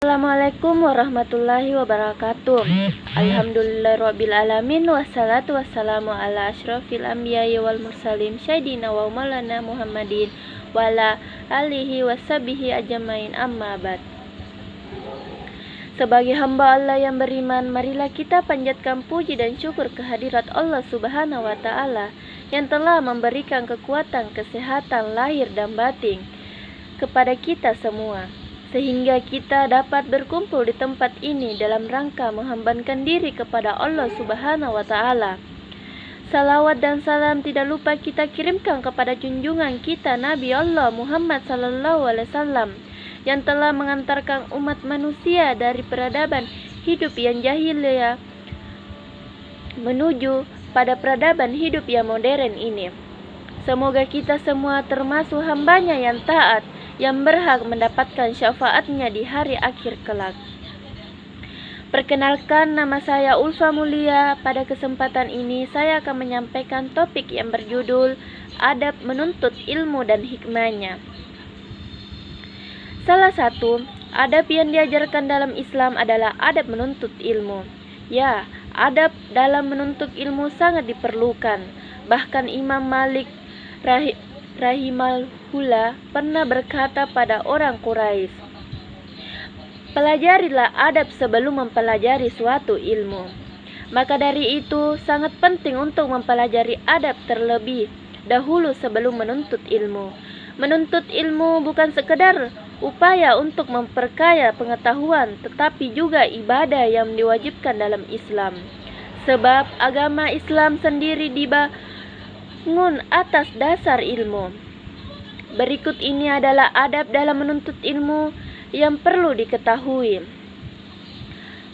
Assalamualaikum warahmatullahi wabarakatuh. Alhamdulillahirrabbilalamin. Wassalatu wassalamu ala ashrafil anbiya'i wal mursalin Sayyidina wa maulana Muhammadin wa ala alihi washabihi ajmain, amma ba'd. Sebagai hamba Allah yang beriman, marilah kita panjatkan puji dan syukur kehadirat Allah Subhanahu wa Ta'ala yang telah memberikan kekuatan, kesehatan lahir dan batin kepada kita semua, sehingga kita dapat berkumpul di tempat ini dalam rangka menghambakan diri kepada Allah Subhanahu wa Ta'ala. Salawat dan salam tidak lupa kita kirimkan kepada junjungan kita Nabi Allah Muhammad sallallahu alaihi wasallam yang telah mengantarkan umat manusia dari peradaban hidup yang jahiliyah menuju pada peradaban hidup yang modern ini. Semoga kita semua termasuk hambanya yang taat, yang berhak mendapatkan syafaatnya di hari akhir kelak. Perkenalkan, nama saya Ulfa Mulia. Pada kesempatan ini saya akan menyampaikan topik yang berjudul Adab Menuntut Ilmu dan Hikmahnya. Salah satu adab yang diajarkan dalam Islam adalah adab menuntut ilmu. Ya, adab dalam menuntut ilmu sangat diperlukan. Bahkan Imam Malik rahimahullah pernah berkata pada orang Quraisy, pelajarilah adab sebelum mempelajari suatu ilmu. Maka dari itu sangat penting untuk mempelajari adab terlebih dahulu sebelum menuntut ilmu. Menuntut ilmu bukan sekedar upaya untuk memperkaya pengetahuan, tetapi juga ibadah yang diwajibkan dalam Islam. Sebab agama Islam sendiri dibangun atas dasar ilmu. Berikut ini adalah adab dalam menuntut ilmu yang perlu diketahui.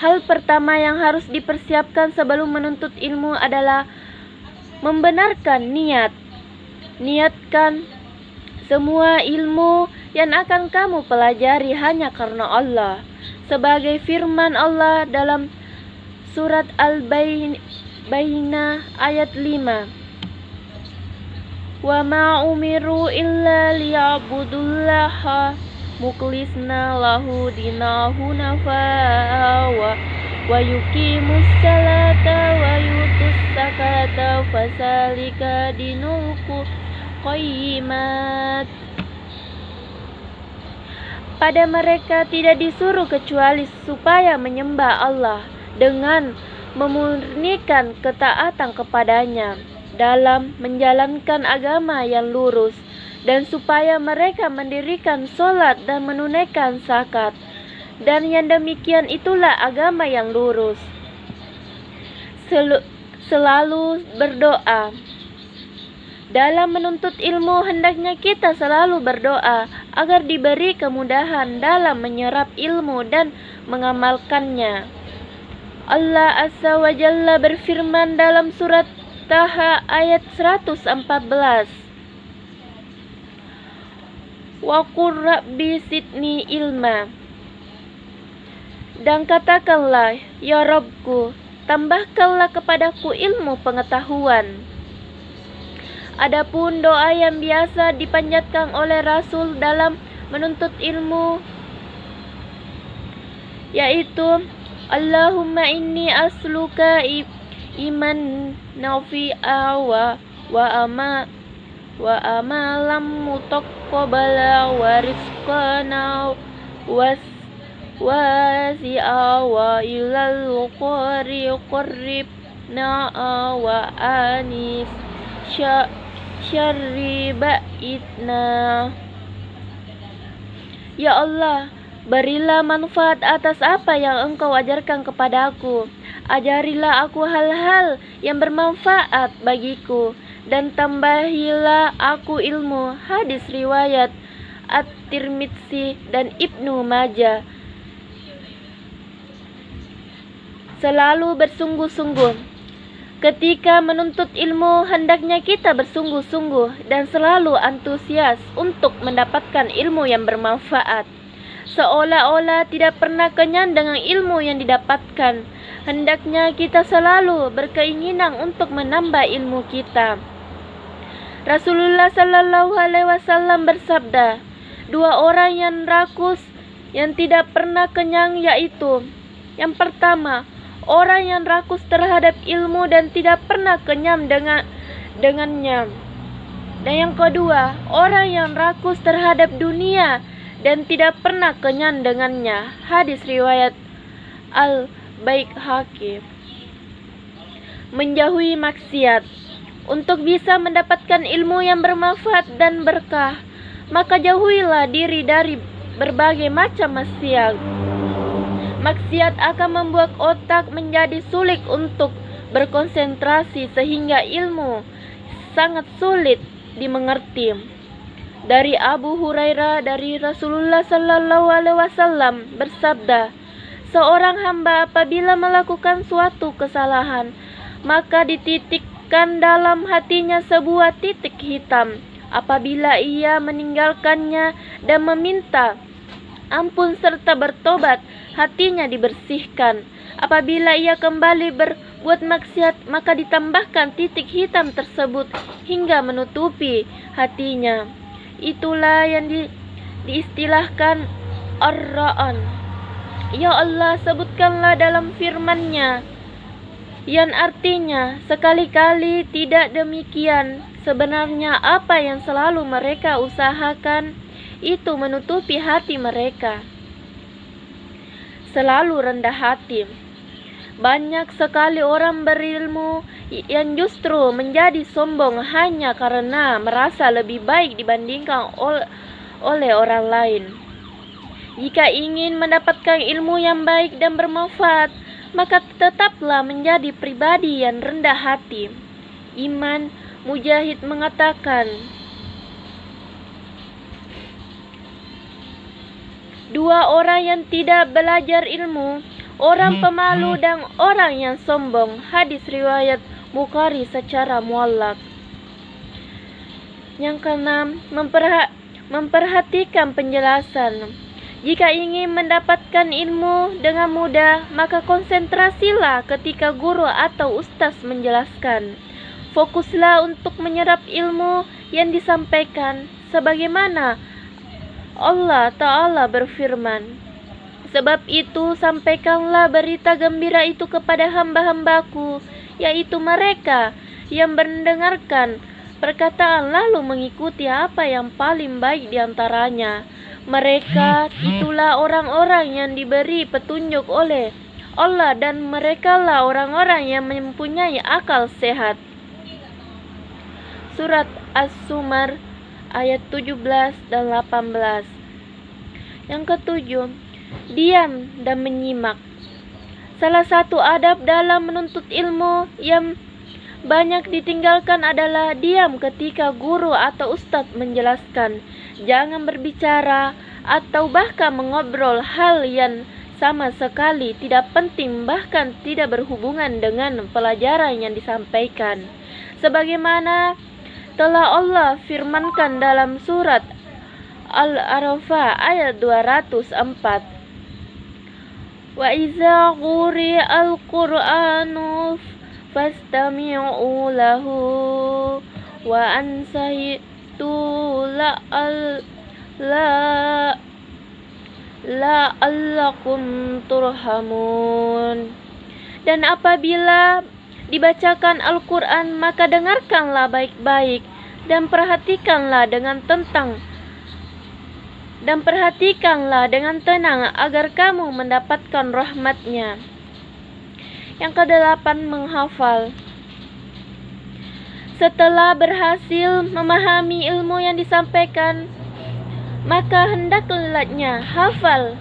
Hal pertama yang harus dipersiapkan sebelum menuntut ilmu adalah membenarkan niat. Niatkan semua ilmu yang akan kamu pelajari hanya karena Allah. Sebagai firman Allah dalam surat Al-Bayyinah ayat 5. Wa ma umiru illa liya'budullaha mukhlisna lahu dinahu nafa'a wa yuqimus salata wa yutus zakata fasalika dinul qayyimat. Pada mereka tidak disuruh kecuali supaya menyembah Allah dengan memurnikan ketaatan kepadanya dalam menjalankan agama yang lurus, dan supaya mereka mendirikan sholat dan menunaikan zakat, dan yang demikian itulah agama yang lurus. Selalu berdoa. Dalam menuntut ilmu, hendaknya kita selalu berdoa agar diberi kemudahan dalam menyerap ilmu dan mengamalkannya. Allah Azza wa Jalla berfirman dalam surat Taha ayat 114. Wa qur rabbi zidni ilma. Dan katakanlah, ya Rabbku, tambahkanlah kepadaku ilmu pengetahuan. Adapun doa yang biasa dipanjatkan oleh Rasul dalam menuntut ilmu yaitu Allahumma inni asluka iman nafi'a wa amalam mutaqabbala wa rizqana wasi'a wa ilal qaribna wa anis syarri ba'idna. Ya Allah, berilah manfaat atas apa yang Engkau ajarkan kepadaku. Ajarilah aku hal-hal yang bermanfaat bagiku, dan tambahilah aku ilmu. Hadis riwayat At-Tirmidzi dan Ibnu Majah. Selalu bersungguh-sungguh. Ketika menuntut ilmu, hendaknya kita bersungguh-sungguh dan selalu antusias untuk mendapatkan ilmu yang bermanfaat. Seolah-olah tidak pernah kenyang dengan ilmu yang didapatkan. Hendaknya kita selalu berkeinginan untuk menambah ilmu kita. Rasulullah sallallahu alaihi wasallam bersabda, dua orang yang rakus yang tidak pernah kenyang, yaitu yang pertama, orang yang rakus terhadap ilmu dan tidak pernah kenyang dengannya. Dan yang kedua, orang yang rakus terhadap dunia dan tidak pernah kenyang dengannya. Hadis riwayat Al-Baihaqi. Menjauhi maksiat. Untuk bisa mendapatkan ilmu yang bermanfaat dan berkah, maka jauhilah diri dari berbagai macam maksiat. Maksiat akan membuat otak menjadi sulit untuk berkonsentrasi sehingga ilmu sangat sulit dimengerti. Dari Abu Hurairah dari Rasulullah sallallahu alaihi wasallam bersabda, seorang hamba apabila melakukan suatu kesalahan, maka dititikkan dalam hatinya sebuah titik hitam. Apabila ia meninggalkannya dan meminta ampun serta bertobat, hatinya dibersihkan. Apabila ia kembali berbuat maksiat, maka ditambahkan titik hitam tersebut hingga menutupi hatinya. Itulah yang diistilahkan ar-ra'an. Ya Allah, sebutkanlah dalam firman-Nya yang artinya, sekali-kali tidak demikian. Sebenarnya apa yang selalu mereka usahakan itu menutupi hati mereka. Selalu rendah hati. Banyak sekali orang berilmu yang justru menjadi sombong hanya karena merasa lebih baik dibandingkan oleh orang lain. Jika ingin mendapatkan ilmu yang baik dan bermanfaat, maka tetaplah menjadi pribadi yang rendah hati. Iman Mujahid mengatakan, dua orang yang tidak belajar ilmu, orang pemalu dan orang yang sombong. Hadis riwayat Bukhari secara muallaq. Yang keenam, memperhatikan penjelasan. Jika ingin mendapatkan ilmu dengan mudah, maka konsentrasilah ketika guru atau ustaz menjelaskan. Fokuslah untuk menyerap ilmu yang disampaikan, sebagaimana Allah Ta'ala berfirman, sebab itu sampaikanlah berita gembira itu kepada hamba-hambaku, yaitu mereka yang mendengarkan perkataan lalu mengikuti apa yang paling baik diantaranya. Mereka itulah orang-orang yang diberi petunjuk oleh Allah dan merekalah orang-orang yang mempunyai akal sehat. Surat As-Zumar ayat 17 dan 18. Yang ketujuh, diam dan menyimak. Salah satu adab dalam menuntut ilmu yang banyak ditinggalkan adalah diam ketika guru atau ustadz menjelaskan. Jangan berbicara atau bahkan mengobrol hal yang sama sekali tidak penting, bahkan tidak berhubungan dengan pelajaran yang disampaikan. Sebagaimana telah Allah firmankan dalam surat Al-Arafah ayat 204. Wa iza quri'al Qur'anu fastami'u lahu wa ansahitu la'allakum turhamun. Dan apabila dibacakan Al-Quran, maka dengarkanlah baik-baik dan perhatikanlah dengan tenang agar kamu mendapatkan rahmatnya. Yang kedelapan, menghafal. Setelah berhasil memahami ilmu yang disampaikan, maka hendaknya hafal.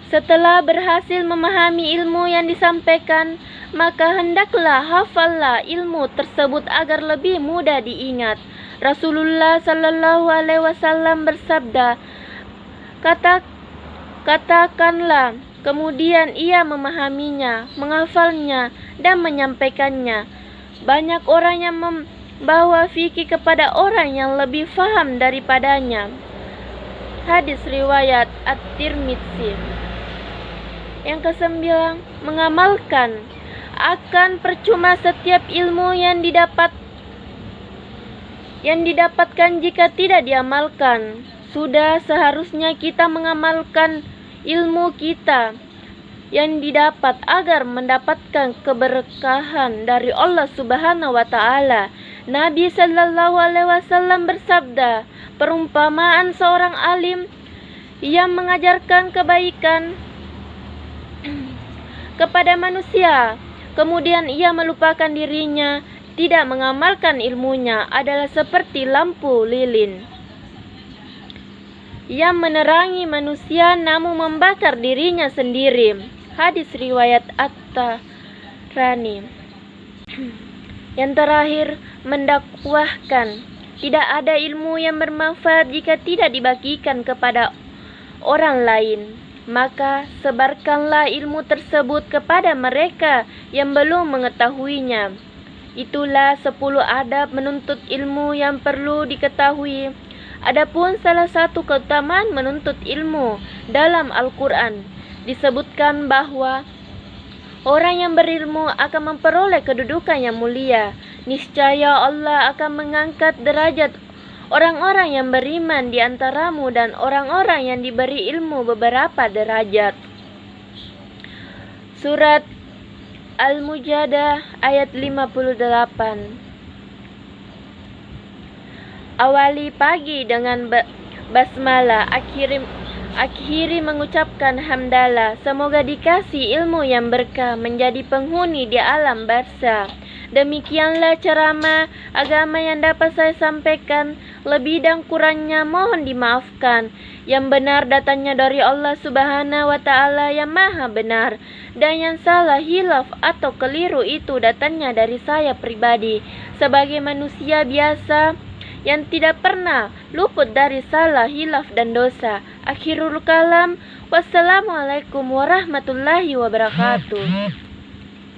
Setelah berhasil memahami ilmu yang disampaikan, maka hendaklah hafallah ilmu tersebut agar lebih mudah diingat. Rasulullah sallallahu alaihi wasallam bersabda, katakanlah, kemudian ia memahaminya, menghafalnya, dan menyampaikannya. Banyak orang yang membawa fikih kepada orang yang lebih faham daripadanya. Hadis riwayat At-Tirmidzi. Yang kesembilan, mengamalkan. Akan percuma setiap ilmu yang didapatkan jika tidak diamalkan. Sudah seharusnya kita mengamalkan ilmu kita yang didapat agar mendapatkan keberkahan dari Allah Subhanahu wa taala. Nabi sallallahu alaihi wasallam bersabda, perumpamaan seorang alim yang mengajarkan kebaikan kepada manusia, kemudian ia melupakan dirinya, tidak mengamalkan ilmunya, adalah seperti lampu lilin yang menerangi manusia namun membakar dirinya sendiri. Hadis riwayat At-Tabrani. Yang terakhir, mendakwahkan. Tidak ada ilmu yang bermanfaat jika tidak dibagikan kepada orang lain. Maka sebarkanlah ilmu tersebut kepada mereka yang belum mengetahuinya. Itulah 10 adab menuntut ilmu yang perlu diketahui. Adapun salah satu keutamaan menuntut ilmu dalam Al-Quran, disebutkan bahwa orang yang berilmu akan memperoleh kedudukan yang mulia. Niscaya Allah akan mengangkat derajat orang-orang yang beriman di antaramu dan orang-orang yang diberi ilmu beberapa derajat. Surat Al-Mujadalah ayat 58. Awali pagi dengan basmalah, akhiri mengucapkan hamdalah. Semoga dikasih ilmu yang berkah, menjadi penghuni di alam barzakh. Demikianlah ceramah agama yang dapat saya sampaikan. Lebih dan kurangnya mohon dimaafkan. Yang benar datangnya dari Allah Subhanahu wa taala yang Maha benar, dan yang salah, hilaf atau keliru itu datangnya dari saya pribadi sebagai manusia biasa yang tidak pernah luput dari salah, hilaf, dan dosa. Akhirul kalam. Wassalamualaikum warahmatullahi wabarakatuh.